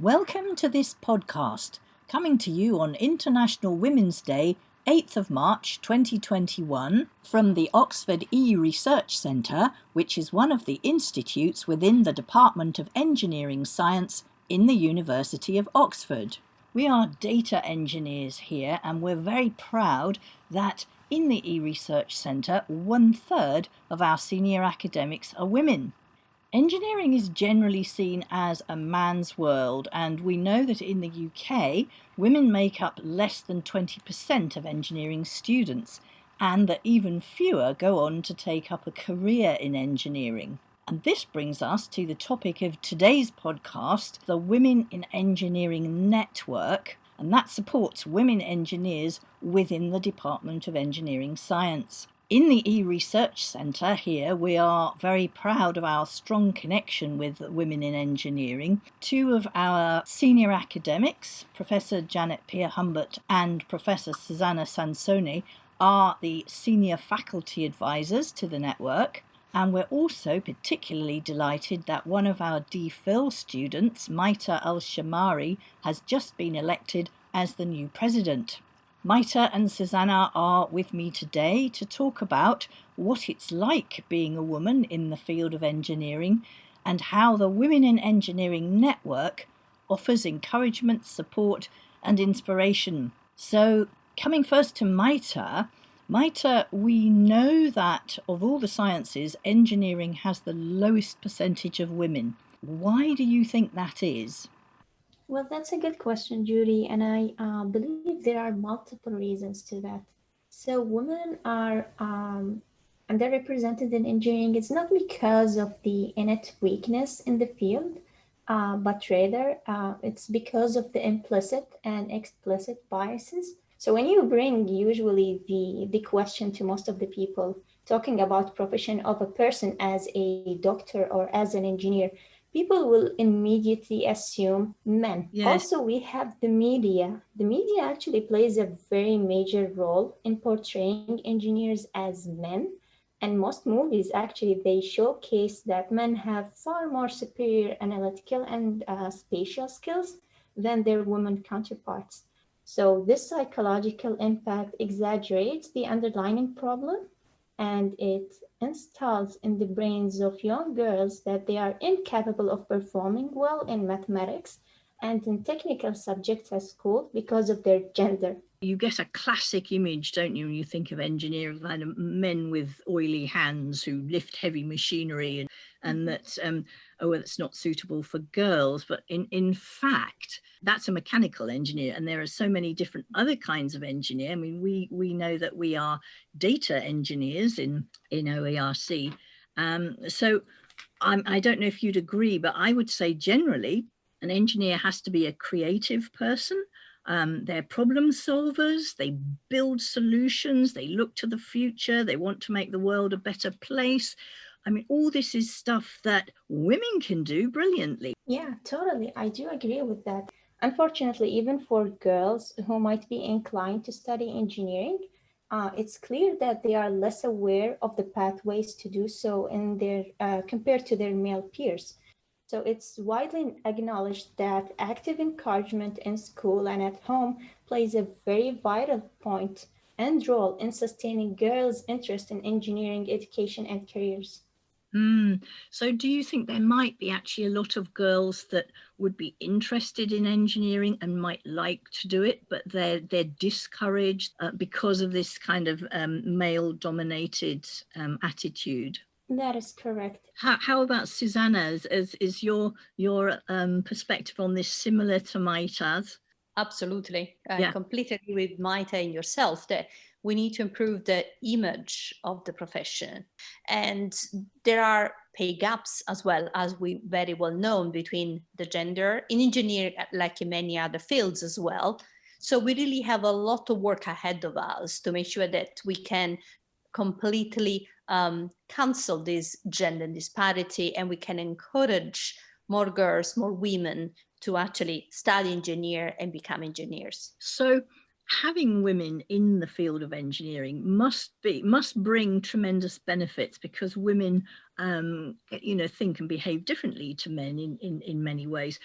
Welcome to this podcast, coming to you on International Women's Day, 8th of March 2021, from the Oxford WiE Research Centre, which is one of the institutes within the Department of Engineering Science in the University of Oxford. We are data engineers here, and we're very proud that in the WiE Research Centre, 1/3 of our senior academics are women. Engineering is generally seen as a man's world, and we know that in the UK, women make up less than 20% of engineering students, and that even fewer go on to take up a career in engineering. And this brings us to the topic of today's podcast, the Women in Engineering Network, and that supports women engineers within the Department of Engineering Science. In the WiE Research Centre here, we are very proud of our strong connection with women in engineering. Two of our senior academics, Professor Janet Peer-Humbert and Professor Susanna Sansone, are the senior faculty advisors to the network. And we're also particularly delighted that one of our DPhil students, Maitha Shimmari, has just been elected as the new president. Maitha and Susanna are with me today to talk about what it's like being a woman in the field of engineering and how the Women in Engineering Network offers encouragement, support and inspiration. So coming first to Maitha, we know that of all the sciences, engineering has the lowest percentage of women. Why do you think that is? Well, that's a good question, Judy, and I believe there are multiple reasons to that. So women are underrepresented in engineering. It's not because of the innate weakness in the field, but rather it's because of the implicit and explicit biases. So when you bring usually the question to most of the people talking about profession of a person as a doctor or as an engineer, people will immediately assume men. Yes. Also, we have the media. The media actually plays a very major role in portraying engineers as men. And most movies actually, they showcase that men have far more superior analytical and spatial skills than their women counterparts. So this psychological impact exaggerates the underlying problem, and it installs in the brains of young girls that they are incapable of performing well in mathematics and in technical subjects at school because of their gender. You get a classic image, don't you, when you think of engineering, kind of men with oily hands who lift heavy machinery, and that's it's not suitable for girls. But in fact, that's a mechanical engineer, and there are so many different other kinds of engineer. I mean, we know that we are data engineers in OERC. So I don't know if you'd agree, but I would say generally an engineer has to be a creative person. They're problem solvers, they build solutions, they look to the future, they want to make the world a better place. I mean, all this is stuff that women can do brilliantly. Yeah, totally. I do agree with that. Unfortunately, even for girls who might be inclined to study engineering, it's clear that they are less aware of the pathways to do so in their compared to their male peers. So it's widely acknowledged that active encouragement in school and at home plays a very vital point and role in sustaining girls' interest in engineering education and careers. So do you think there might be actually a lot of girls that would be interested in engineering and might like to do it, but they're discouraged because of this kind of male-dominated attitude? That is correct. How about Susanna? Is your perspective on this similar to Maita's? Absolutely. I completely agree with Maitha and yourself that we need to improve the image of the profession. And there are pay gaps as well, as we very well know, between the gender in engineering, like in many other fields as well. So we really have a lot of work ahead of us to make sure that we can completely cancel this gender disparity, and we can encourage more girls, more women to actually study engineer and become engineers. So having women in the field of engineering must bring tremendous benefits, because women think and behave differently to men in many ways.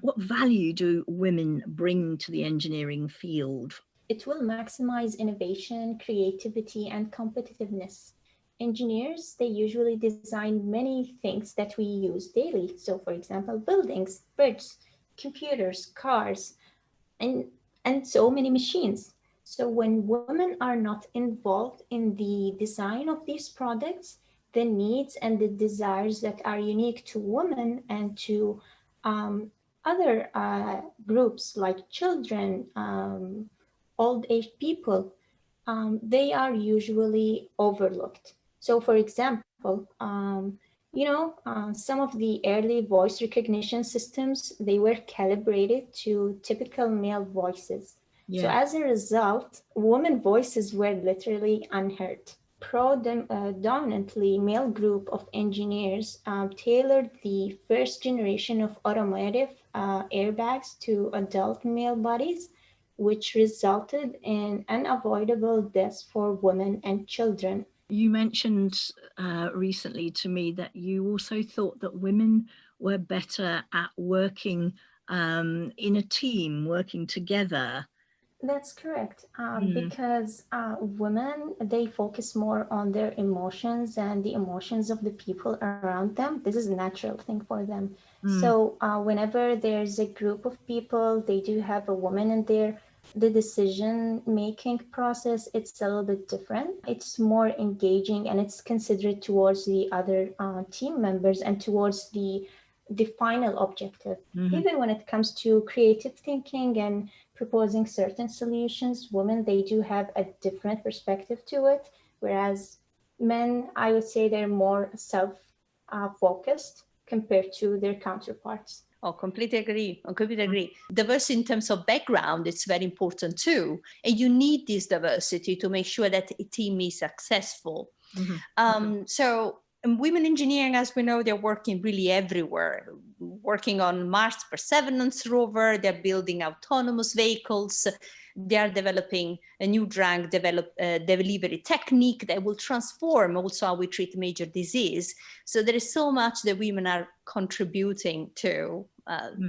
What value do women bring to the engineering field? It will maximize innovation, creativity, and competitiveness. Engineers, they usually design many things that we use daily. So, for example, buildings, bridges, computers, cars, and so many machines. So when women are not involved in the design of these products, the needs and the desires that are unique to women and to um, other groups like children, old age people, they are usually overlooked. So, for example, some of the early voice recognition systems, they were calibrated to typical male voices. So Yeah. as a result, women voices were literally unheard. Predominantly male group of engineers tailored the first generation of automotive airbags to adult male bodies, which resulted in unavoidable deaths for women and children. You mentioned recently to me that you also thought that women were better at working in a team, working together. That's correct. Because women, they focus more on their emotions and the emotions of the people around them. This is a natural thing for them. Mm. So whenever there's a group of people, they do have a woman in there. The decision making process, it's a little bit different. It's more engaging and it's considerate towards the other team members and towards the final objective. Mm-hmm. Even when it comes to creative thinking and proposing certain solutions, women, they do have a different perspective to it, whereas men, I would say they're more self-focused compared to their counterparts. Oh, completely agree. I completely agree. Diversity in terms of background, it's very important too. And you need this diversity to make sure that a team is successful. Mm-hmm. So women engineering, as we know, they're working really everywhere, working on Mars Perseverance rover, they're building autonomous vehicles, they are developing a new drug delivery technique that will transform also how we treat major disease. So there is so much that women are contributing to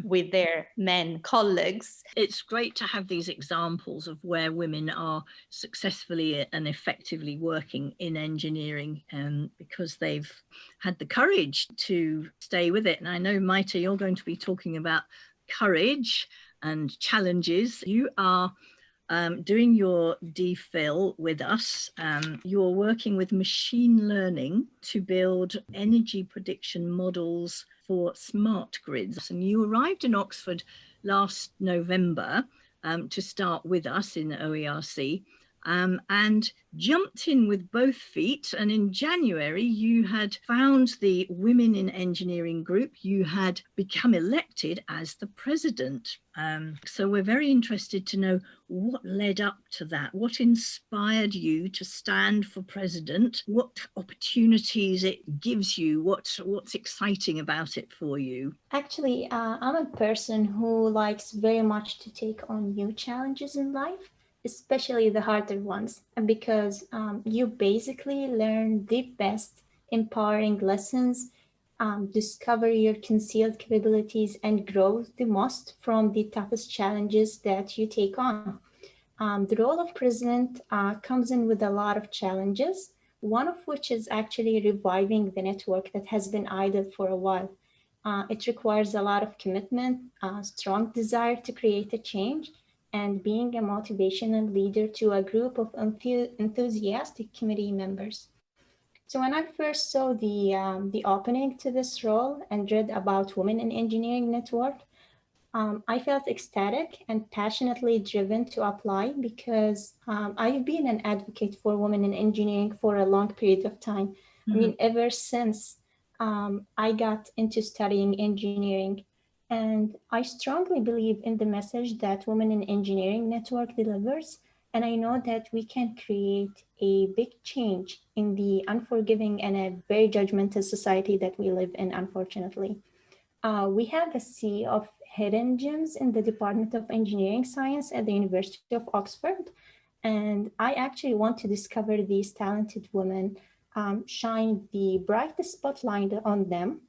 with their men colleagues. It's great to have these examples of where women are successfully and effectively working in engineering, because they've had the courage to stay with it. And I know, Maitha, you're going to be talking about courage and challenges. You are doing your DPhil with us. You're working with machine learning to build energy prediction models for smart grids. And you arrived in Oxford last November to start with us in OERC. And jumped in with both feet. And in January, you had found the Women in Engineering group. You had become elected as the president. So we're very interested to know what led up to that. What inspired you to stand for president? What opportunities it gives you? What's exciting about it for you? Actually, I'm a person who likes very much to take on new challenges in life, especially the harder ones, because you basically learn the best empowering lessons, discover your concealed capabilities, and grow the most from the toughest challenges that you take on. The role of president comes in with a lot of challenges, one of which is actually reviving the network that has been idle for a while. It requires a lot of commitment, a strong desire to create a change, and being a motivational leader to a group of enthusiastic committee members. So when I first saw the opening to this role and read about Women in Engineering Network, I felt ecstatic and passionately driven to apply because I've been an advocate for women in engineering for a long period of time. Mm-hmm. I mean, ever since I got into studying engineering. And I strongly believe in the message that Women in Engineering Network delivers. And I know that we can create a big change in the unforgiving and a very judgmental society that we live in, unfortunately. We have a sea of hidden gems in the Department of Engineering Science at the University of Oxford. And I actually want to discover these talented women, shine the brightest spotlight on them,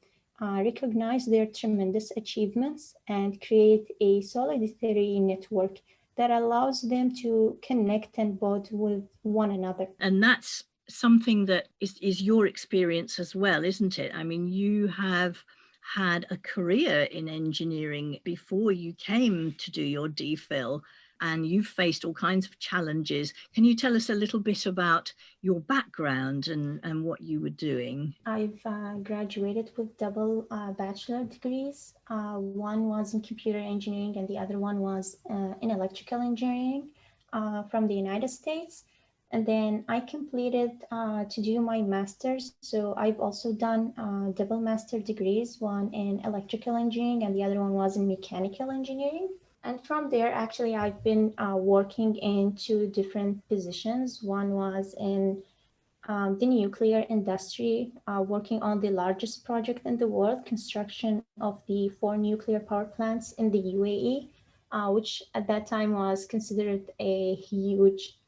recognize their tremendous achievements, and create a solidarity network that allows them to connect and bond with one another. And that's something that is your experience as well, isn't it? I mean, you have had a career in engineering before you came to do your DPhil, and you've faced all kinds of challenges. Can you tell us a little bit about your background and what you were doing? I've graduated with double bachelor degrees. One was in computer engineering and the other one was in electrical engineering from the United States. And then I completed to do my master's. So I've also done double master degrees, one in electrical engineering and the other one was in mechanical engineering. And from there, actually, I've been working in two different positions. One was in the nuclear industry, working on the largest project in the world, construction of the 4 nuclear power plants in the UAE, which at that time was considered a huge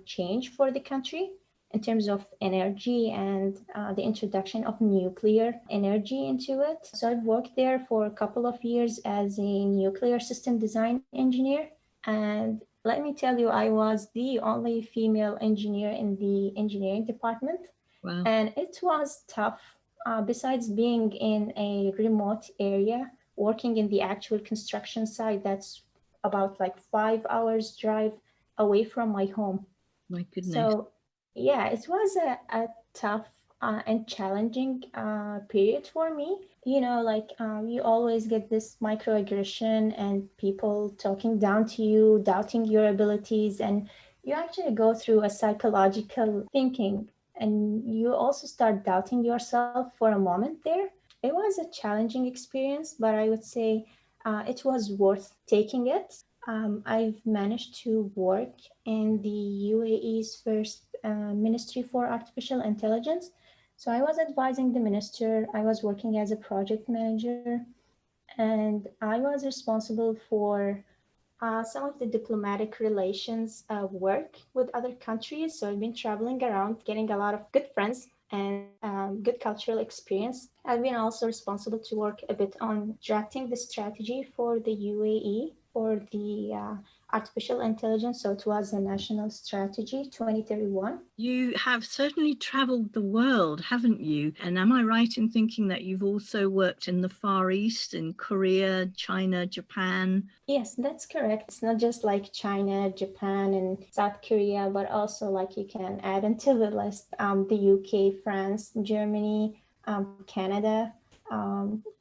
change for the country in terms of energy and the introduction of nuclear energy into it. So I've worked there for a couple of years as a nuclear system design engineer. And let me tell you, I was the only female engineer in the engineering department. Wow. And it was tough. Besides being in a remote area, working in the actual construction site, that's about like 5 hours drive away from my home. My goodness. So yeah, it was a tough and challenging period for me. You know, like you always get this microaggression and people talking down to you, doubting your abilities, and you actually go through a psychological thinking and you also start doubting yourself for a moment there. It was a challenging experience, but I would say it was worth taking it. I've managed to work in the UAE's first Ministry for Artificial Intelligence. So I was advising the minister, I was working as a project manager, and I was responsible for some of the diplomatic relations work with other countries. So I've been traveling around, getting a lot of good friends and good cultural experience. I've been also responsible to work a bit on drafting the strategy for the UAE for the artificial intelligence. So it was a national strategy 2031. You have certainly traveled the world, haven't you? And am I right in thinking that you've also worked in the Far East, in Korea, China, Japan? Yes, that's correct. It's not just like China, Japan, and South Korea, but also like you can add into the list the UK, France, Germany, Canada,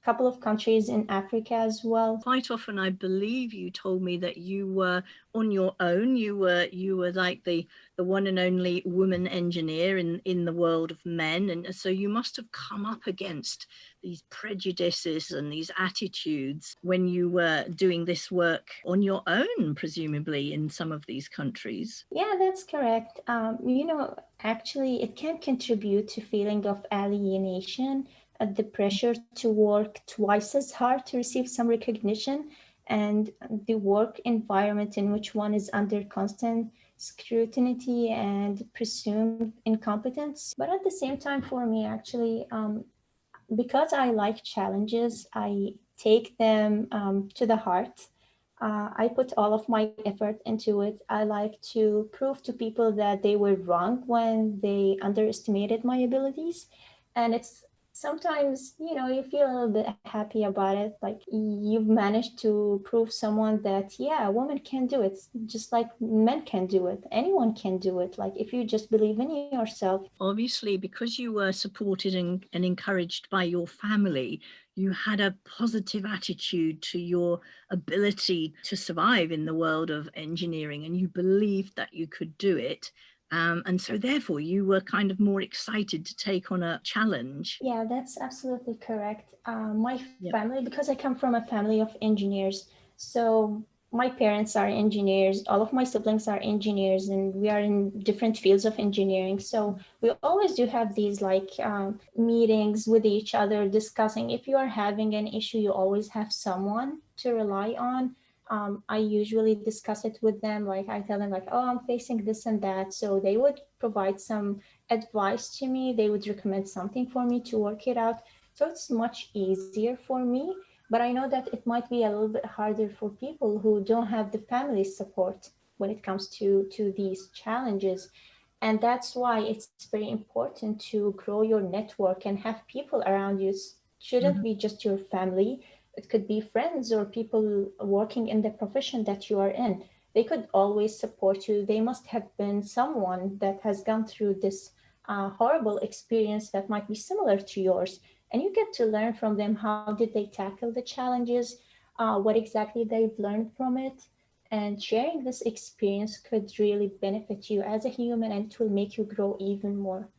couple of countries in Africa as well. Quite often, I believe you told me that you were on your own. You were like the one and only woman engineer in the world of men, and so you must have come up against these prejudices and these attitudes when you were doing this work on your own, presumably in some of these countries. Yeah, that's correct. You know, actually, it can contribute to feeling of alienation, the pressure to work twice as hard to receive some recognition, and the work environment in which one is under constant scrutiny and presumed incompetence. But at the same time, for me, actually, because I like challenges, I take them to the heart. I put all of my effort into it. I like to prove to people that they were wrong when they underestimated my abilities. And it's sometimes, you know, you feel a little bit happy about it. Like you've managed to prove someone that, yeah, a woman can do it, just like men can do it. Anyone can do it. Like if you just believe in yourself. Obviously, because you were supported and encouraged by your family, you had a positive attitude to your ability to survive in the world of engineering, and you believed that you could do it. And so therefore you were kind of more excited to take on a challenge. Yeah, that's absolutely correct. My family, because I come from a family of engineers, so my parents are engineers, all of my siblings are engineers, and we are in different fields of engineering. So we always do have these like meetings with each other discussing. If you are having an issue, you always have someone to rely on. I usually discuss it with them. Like I tell them like, oh, I'm facing this and that. So they would provide some advice to me. They would recommend something for me to work it out. So it's much easier for me. But I know that it might be a little bit harder for people who don't have the family support when it comes to these challenges. And that's why it's very important to grow your network and have people around you. It shouldn't be just your family. It could be friends or people working in the profession that you are in. They could always support you. They must have been someone that has gone through this horrible experience that might be similar to yours. And you get to learn from them, how did they tackle the challenges, what exactly they've learned from it. And sharing this experience could really benefit you as a human, and it will make you grow even more.